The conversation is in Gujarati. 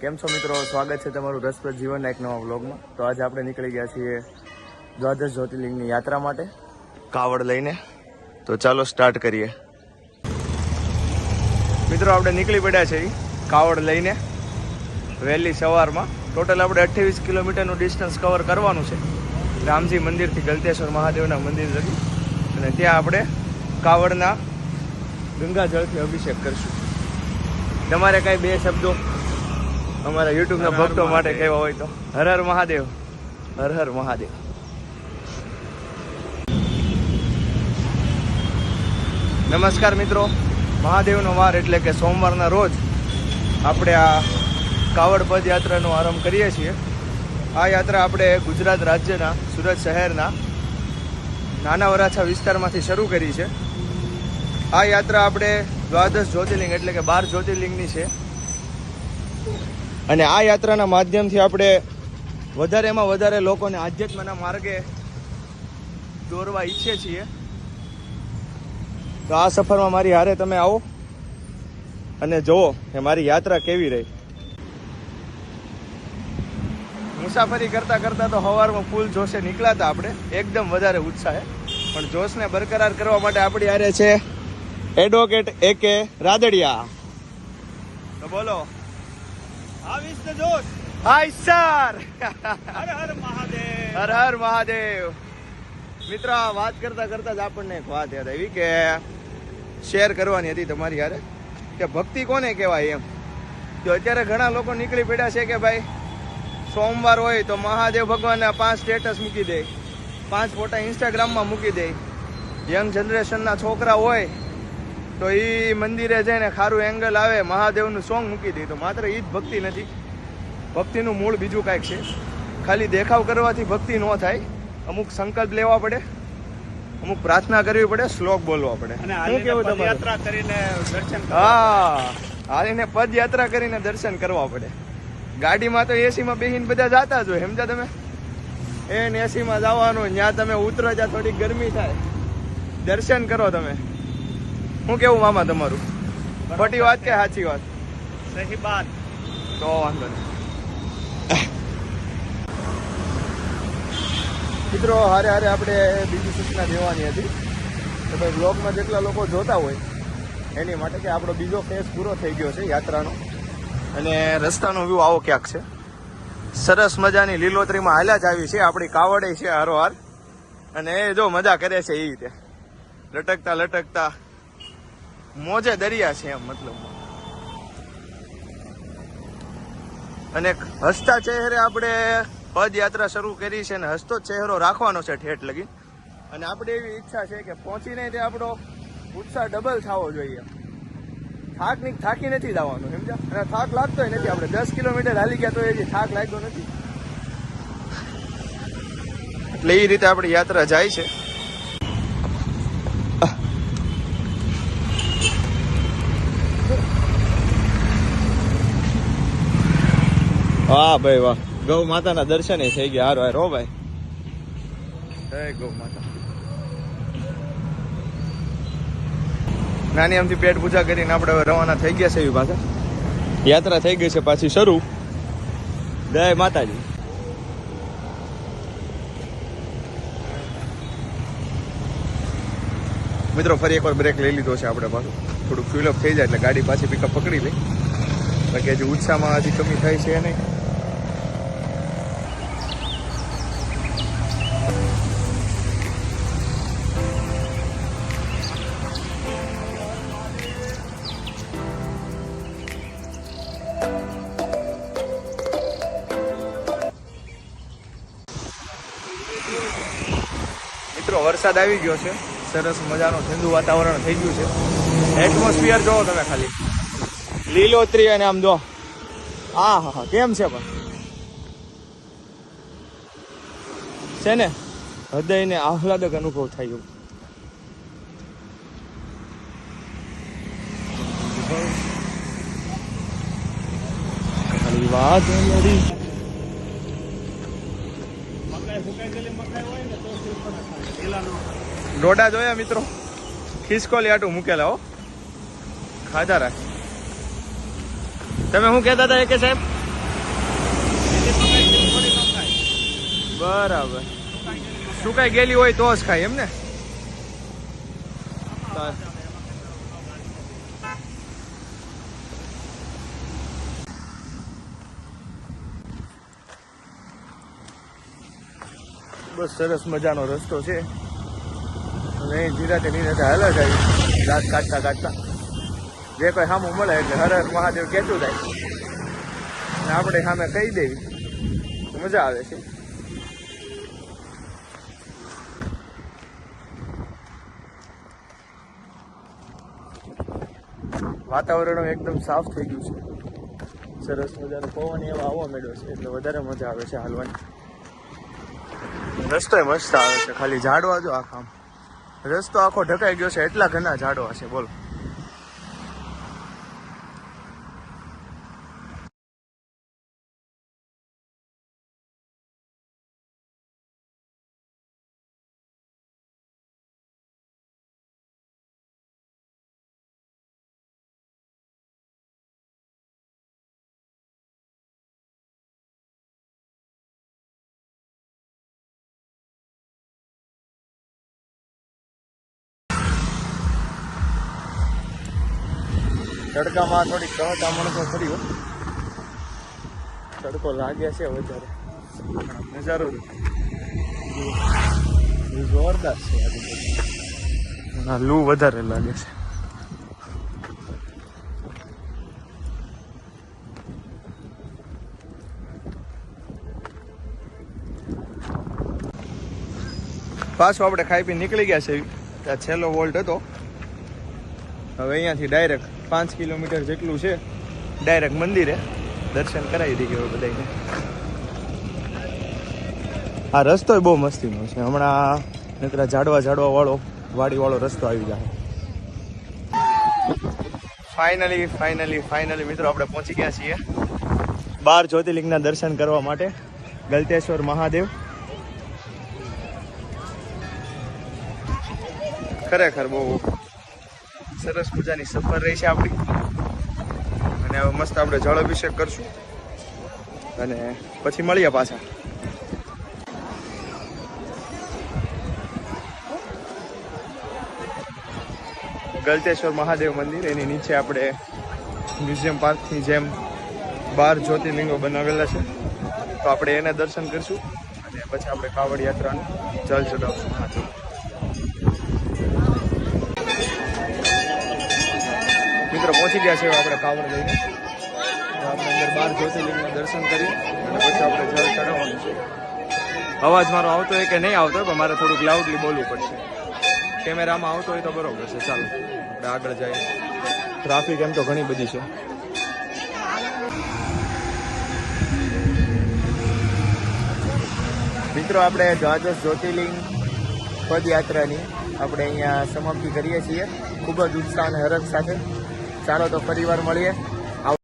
કેમ છો મિત્રો? સ્વાગત છે તમારું રસપ્રદ જીવનના એક નવા વ્લોગમાં. તો આજે આપણે નીકળી ગયા છીએ દ્વાદશ જ્યોતિર્લિંગની યાત્રા માટે કાવડ લઈને. તો ચાલો સ્ટાર્ટ કરીએ. મિત્રો આપણે નીકળી પડ્યા છે કાવડ લઈને વહેલી સવારમાં. ટોટલ આપણે 28 કિલોમીટરનું ડિસ્ટન્સ કવર કરવાનું છે રામજી મંદિરથી ગલતેશ્વર મહાદેવના મંદિર સુધી. અને ત્યાં આપણે કાવડના ગંગાજળથી અભિષેક કરશું. તમારે કાંઈ બે શબ્દો અમારા યુટ્યુબના ભક્તો માટે કહેવા હોય તો? હર હર મહાદેવ, હર હર મહાદેવ. નમસ્કાર મિત્રો, મહાદેવનો વાર એટલે કે સોમવારના રોજ આપણે આ કાવડ પદયાત્રાનો આરંભ કરીએ છીએ. આ યાત્રા આપણે ગુજરાત રાજ્યના સુરત શહેરના નાના વરાછા વિસ્તારમાંથી શરૂ કરી છે. આ યાત્રા આપણે દ્વાદશ જ્યોતિર્લિંગ એટલે કે 12 જ્યોતિર્લિંગની છે. અને આ યાત્રાના માધ્યમથી આપણે વધારેમાં વધારે લોકોને આધ્યાત્મના માર્ગે દોરવા ઈચ્છીએ છીએ. તો આ સફરમાં મારી હારે તમે આવો અને જુઓ કે મારી યાત્રા કેવી રહી. મુસાફરી કરતા કરતા તો સવારમાં ફૂલ જોશે નીકળાતા આપણે, એકદમ વધારે ઉત્સાહે. પણ જોશને બરકરાર કરવા માટે આપણી હારે છે એડવોકેટ AK રાદડિયા. તો બોલો. આવીશ તો જોશ. હાય સર. હર હર મહાદેવ. હર હર મહાદેવ. મિત્ર, વાત કરતા કરતા જ આપણને એક વાત યાદ આવી કે શેર કરવાની હતી તમારી યારે કે ભક્તિ કોને કહેવાય એમ. તો અત્યારે ઘણા લોકો નીકળી પડ્યા છે કે ભાઈ સોમવાર હોય તો મહાદેવ ભગવાનના 5 સ્ટેટસ મૂકી દે, 5 ફોટા ઇન્સ્ટાગ્રામમાં મૂકી દે. યંગ જનરેશનના છોકરા હોય તો એ મંદિરે જઈને ખારું એંગલ આવે મહાદેવનું સોંગ મૂકી દે. તો માત્ર એ જ ભક્તિ નથી, ભક્તિનું મૂળ બીજું કાંઈક છે. ખાલી દેખાવ કરવાથી ભક્તિ ન થાય. અમુક સંકલ્પ લેવા પડે, અમુક પ્રાર્થના કરવી પડે, શ્લોક બોલવા પડે. અને શું કેવું તમારું? યાત્રા કરીને દર્શન હા, હાલીને પદયાત્રા કરીને દર્શન કરવા પડે. ગાડીમાં તો એસીમાં બેસીને બધા જાતા જ હોય, સમજ્યા તમે? એસીમાં જવાનું, ત્યાં તમે ઉતરો ત્યાં થોડી ગરમી થાય, દર્શન કરો તમે. શું કેવું મામા તમારું? ખોટી વાત કે સાચી વાત? સહી બાત. તો વાંધો નહીં. મિત્રો, હારે હારે આપણે બીજી સૂચના દેવાની હતી કે ભાઈ બ્લોગમાં જેટલા લોકો જોતા હોય એની માટે કે આપણો બીજો ફેઝ પૂરો થઈ ગયો છે યાત્રાનો. અને રસ્તાનો વ્યૂ આવો ક્યાંક છે. સરસ મજાની લીલોતરીમાં હાલ્યા જ આવી છે. આપણી કાવડે છે હારોહાર. અને એ જો મજા કરે છે એ રીતે લટકતા લટકતા મોજે દરિયા છે એમ મતલબ. અને હસતા ચહેરે આપણે પદયાત્રા શરૂ કરી છે ને હસતો ચહેરો રાખવાનો છે ઠેઠ લગી. અને આપણે એવી ઈચ્છા છે કે પહોંચીને તે આપણો ઉત્સાહ ડબલ થવો જોઈએ. થાકી નથી જવાનું, સમજ્યા? અને થાક લાગતો નથી. આપણે 10 કિલોમીટર હાલી ગયા તો એ થાક લાગ્યો નથી. એટલે એ રીતે આપણી યાત્રા જાય છે. વાહ ભાઈ વાહ, ગૌ માતાના દર્શન થઈ ગયા. હારો હારો ભાઈ, જય ગૌ માતા. નાની આમથી પેટ પૂજા કરીને આપણે હવે રવાના થઈ ગયા છે. એવી પાછા યાત્રા થઈ ગઈ છે પાછી શરૂ. જય માતાજી. મિત્રો, ફરી એકવાર બ્રેક લઈ લીધો છે આપણે પાછું. થોડુંક ફ્યુલ અપ થઈ જાય એટલે ગાડી પાછી પિકઅપ પકડી લઈ. બાકી હજી ઉત્સાહમાં હજી કમી થાય છે નહીં. મિત્રો, વરસાદ આવી ગયો છે. સરસ મજાનો ઠંડુ વાતાવરણ થઈ ગયું છે. એટમોસ્ફિયર જોવો તમે ખાલી, લીલોતરી. અને આમ જો હા હા હા કેમ છે પણ છે ને હૃદયને આહલાદક અનુભવ થાય એવું. ખાલી વાત લડી. ડોડા જોયા મિત્રો? ખિસકોલી આટું મૂકેલા હો, ખાધા રાખ. તમે શું કહેતા હતા કે સાહેબ? બરાબર. સુકાઈ ગયેલી હોય તો જ ખાય એમ ને? બસ સરસ મજાનો રસ્તો છે અને ધીરાતે ધીરાતે હાલા જાય રાત કાઢતા કાઢતા જે કોઈ સામું મળે એટલે હર હર મહાદેવ કહેતું થાય અને આપણે સામે કહી દેવી તો મજા આવે છે. વાતાવરણ એકદમ સાફ થઈ ગયું છે, સરસ મજાનો પવન એવો આવવા માંડ્યો છે એટલે વધારે મજા આવે છે હાલવાની. રસ્તો મસ્ત આવે છે, ખાલી ઝાડવા જો આખા રસ્તો આખો ઢકાઈ ગયો છે એટલા ઘણા ઝાડવા છે બોલો. તડકામાં થોડીક કહતા માણસો ખરી હો, તડકો લાગે છે વધારે, નજારો જોરદાર છે. આજુબાજુ લૂ વધારે લાગે છે. પાછું આપણે ખાઈ પી નીકળી ગયા છે. ત્યાં છેલ્લો વોલ્ટ હતો, હવે અહીંયાથી ડાયરેક્ટ 5 કિલોમીટર જેટલું છે, ડાયરેક્ટ મંદિરે દર્શન કરાવી દઈએ હવે બધાને. આ રસ્તો બહુ મસ્તીનો છે, હમણાં નકરા ઝાડવા વાળો વાડી વાળો રસ્તો આવી જાય. ફાઇનલી મિત્રો આપણે પહોંચી ગયા છીએ 12 જ્યોતિર્લિંગના દર્શન કરવા માટે ગલતેશ્વર મહાદેવ. ખરેખર બહુ સરસ મજાની સફર રહી છે આપણી, અને હવે મસ્ત આપણે જળ અભિષેક કરશું અને પછી મળીએ પાછા. ગલતેશ્વર મહાદેવ મંદિર, એની નીચે આપણે મ્યુઝિયમ પાર્કની જેમ 12 જ્યોતિર્લિંગો બનાવેલા છે, તો આપણે એને દર્શન કરશું અને પછી આપણે કાવડ યાત્રાનું જલ ચડાવશું. મિત્રો પહોંચી ગયા છે આપણે કાવડ લઈને, આપણે અંદર 12 જ્યોતિર્લિંગના દર્શન કરી અને પછી આપણે જળ ચડાવવાનું છે. અવાજ મારો આવતો હોય કે નહીં આવતો હોય, પણ મારે થોડુંક લાઉડલી બોલવું પડશે. કેમેરામાં આવતો હોય તો બરોબર છે. ચાલો આપણે આગળ જઈએ. ટ્રાફિક એમ તો ઘણી બધી છે. મિત્રો આપણે દ્વાદશ જ્યોતિર્લિંગ પદયાત્રાની આપણે અહીંયા સમાપ્તિ કરીએ છીએ ખૂબ જ ઉત્સાહ અને હરખ સાથે. ચાલો તો ફરી વાર મળીએ.